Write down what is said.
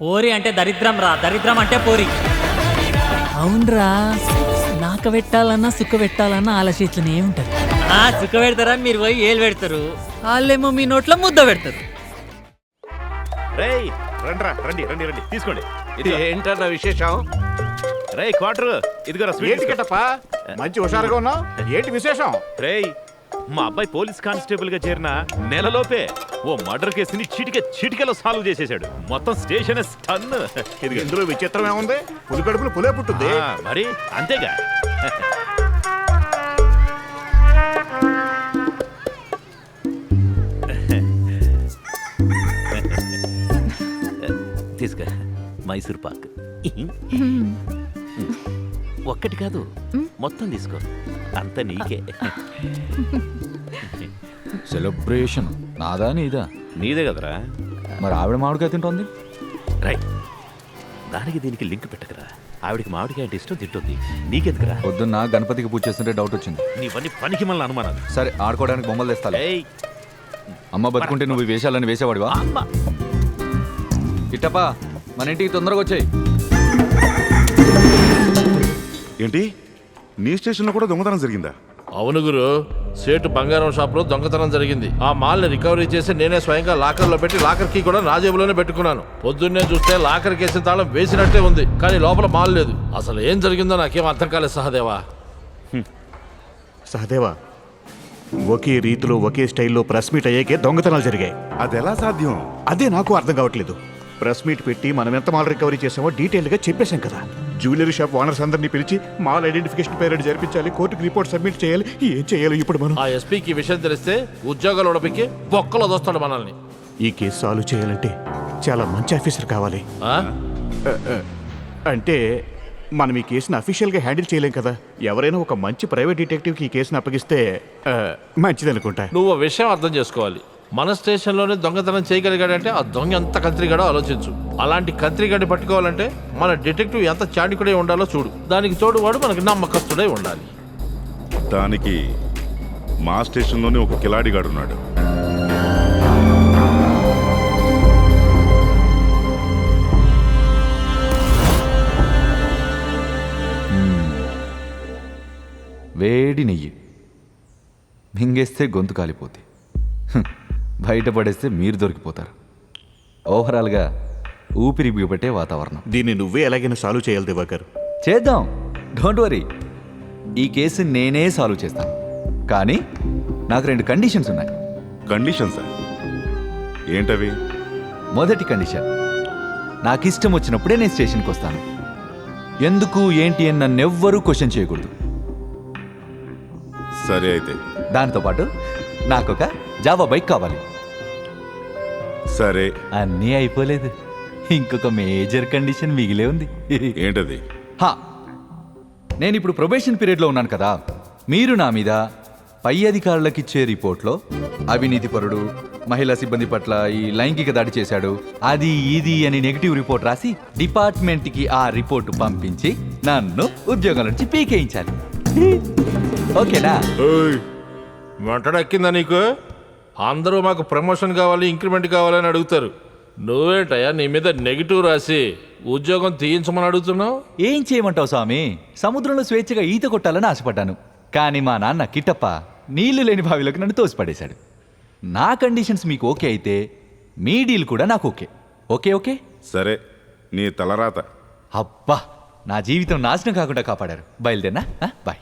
పోరి అంటే దరిద్రం రా, దరిద్రం అంటే పోరి. అవునరా, నాక పెట్టాలన్నా సుఖ పెట్టాలన్నా ఆలోచించనే ఉంటది. సుఖ పెడతారని మీరు పోయి ఏలు పెడతారు, వాళ్ళేమో మీ నోట్లో ముద్ద పెడతారు. రేయ్ రండ్రా, రండి రండి రండి తీసుకోండి. ఏంటన్న విశేషం? రేయ్ క్వార్టర్ ఇదిగోరా స్వీట్. ఏంటి కెట్టప్పా మంచి హుషారుగా ఉన్నావు, ఏంటి విశేషం? రేయ్ మా అబ్బాయి పోలీస్ కానిస్టేబుల్ గా చేరిన నెలలోపే ఓ మర్డర్ కేసుని చిటికలో సాల్వ్ చేసేశాడు. మొత్తం స్టేషన్ స్టన్. ఇదిగో ఇందులో విచిత్రం ఏముంది? పులి కడుపులు పులే పుట్టుద్ది. మరి అంతేగా. తీసుకా మైసూర్ పాక్. ఒక్కటి కాదు మొత్తం తీసుకో, అంత నీకే. సెలబ్రేషన్ నాదా నీదా? నీదే కదరా. మరి ఆవిడ మామిడికాయ తింటోంది. రైట్, దానికి దీనికి లింక్ పెట్టకరా. ఆవిడికి మామిడికాయ అంటే ఇష్టం, తింటుంది. నీకెందుకురా? పొద్దున్న గణపతికి పూజ చేస్తుంటే డౌట్ వచ్చింది. నీవన్నీ పనికి మళ్ళీ అనుమానాలు. సరే ఆడుకోవడానికి బొమ్మలు తెస్తాను. ఏయ్ అమ్మ బతుకుంటే నువ్వు ఈ వేషాలని వేసేవాడివా? అమ్మ. ఇట్టపా మన ఇంటికి తొందరగా వచ్చాయి. ఏంటి, నీ స్టేషన్లో కూడా దొంగతనం జరిగిందా? అవును గురు, సేటు బంగారం షాప్ లో దొంగతనం జరిగింది. ఆ మాల్ ని రికవరీ చేసి నేనే స్వయంగా లాకర్ లో పెట్టి లాకర్ కీ కూడా నా జేబులోనే పెట్టుకున్నాను. పొద్దున్నే చూస్తే లాకర్ కేసిన తాళం వేసినట్టే ఉంది, కానీ లోపల మాల్ లేదు. అసలు ఏం జరిగిందో నాకేం అర్థం కాలేదు సహదేవా. సహదేవా, ఒకే రీతిలో ఒకే స్టైల్లో ప్రెస్ మీట్ అయ్యాకే దొంగతనాలు జరిగాయి. అది ఎలా సాధ్యం? అదే నాకు అర్థం కావట్లేదు. ప్రెస్ మీట్ పెట్టి మనం ఎంత మాల్ రికవరీ చేసామో డీటెయిల్గా చెప్పేశాం కదా. జ్యువెలరీ షాప్ ఓనర్స్ అందరినీ పిలిచి మాల్ ఐడెంటిఫికేషన్ పీరియడ్ జరిపించాలి, కోర్టుకు రిపోర్ట్ సబ్మిట్ చేయాలి. ఏం చేయాలి ఇప్పుడు మనం? ఆ ఎస్పీకి విషయం తెలిస్తే ఉద్యోగాలు ఉడపికి బొక్కలో దోస్తాడు మనల్ని. ఈ కేసు సాల్వ్ చేయాలంటే చాలా మంచి ఆఫీసర్ కావాలి. ఆ? అంటే మనం ఈ కేసుని అఫీషియల్గా హ్యాండిల్ చేయలేం కదా. ఎవరైనా ఒక మంచి ప్రైవేట్ డిటెక్టివ్కి ఈ కేసుని అప్పగిస్తే మంచిది అనుకుంటా. నువ్వు ఓ విషయం అర్థం చేసుకోవాలి. మన స్టేషన్లోనే దొంగతనం చేయగలిగాడంటే ఆ దొంగ ఎంత కంత్రిగాడో ఆలోచించు. అలాంటి కంత్రిగాడిని పట్టుకోవాలంటే మన డిటెక్టివ్ ఎంత చాడికుడై ఉండాలో చూడు. దానికి తోడు వాడు మనకి నమ్మకస్తుడై ఉండాలి. దానికి మా స్టేషన్లోనే ఒక కిలాడిగాడు ఉన్నాడు. వేడి నెయ్యి మింగేస్తే గొంతు కాలిపోతే, బయటపడేస్తే మీరు దొరికిపోతారు. ఓవరాల్గా ఊపిరి బిగపట్టే వాతావరణం. దీన్ని నువ్వే ఎలాగైనా సాల్వ్ చేయాలి దివాకర్. చేద్దాం, డోంట్ వరీ. ఈ కేసు నేనే సాల్వ్ చేస్తాను, కానీ నాకు 2 కండిషన్స్ ఉన్నాయి. కండిషన్సా? ఏంటవి? మొదటి కండిషన్, నాకు ఇష్టం వచ్చినప్పుడే నేను స్టేషన్కి వస్తాను. ఎందుకు ఏంటి అని నన్ను ఎవ్వరూ క్వశ్చన్ చేయకూడదు. సరే అయితే. దాంతోపాటు నాకొక జావా బైక్ కావాలి. సరే. అన్నీ అయిపోలేదు, ఇంకొక మేజర్ కండిషన్ మిగిలే ఉంది. ఏంటది? నేను ఇప్పుడు ప్రొబేషన్ పీరియడ్లో ఉన్నాను కదా. మీరు నా మీద పై అధికారులకు ఇచ్చే రిపోర్ట్లో అవినీతిపరుడు, మహిళా సిబ్బంది పట్ల ఈ లైంగిక దాడి చేశాడు, అది ఇది అని నెగిటివ్ రిపోర్ట్ రాసి డిపార్ట్మెంట్కి ఆ రిపోర్టు పంపించి నన్ను ఉద్యోగం నుంచి పీకేయించాలి. ఓకేనా? వెంటడెక్కిందా నీకు? అందరూ మాకు ప్రమోషన్ కావాలి, ఇంక్రిమెంట్ కావాలని అడుగుతారు. నువ్వేంటయ్యా నీ మీద నెగిటివ్ రాసి ఉద్యోగం తీయించమని అడుగుతున్నావు? ఏం చేయమంటావు స్వామి? సముద్రంలో స్వేచ్ఛగా ఈత కొట్టాలని ఆశపడ్డాను, కానీ మా నాన్న కిట్టప్ప నీళ్లు లేని బావిలోకి నన్ను తోసిపడేశాడు. నా కండిషన్స్ మీకు ఓకే అయితే మీ డీల్ కూడా నాకు ఓకే. Okay okay? సరే, నీ తలరాత. అబ్బా, నా జీవితం నాశనం కాకుండా కాపాడారు. బయలుదేరినా? బాయ్.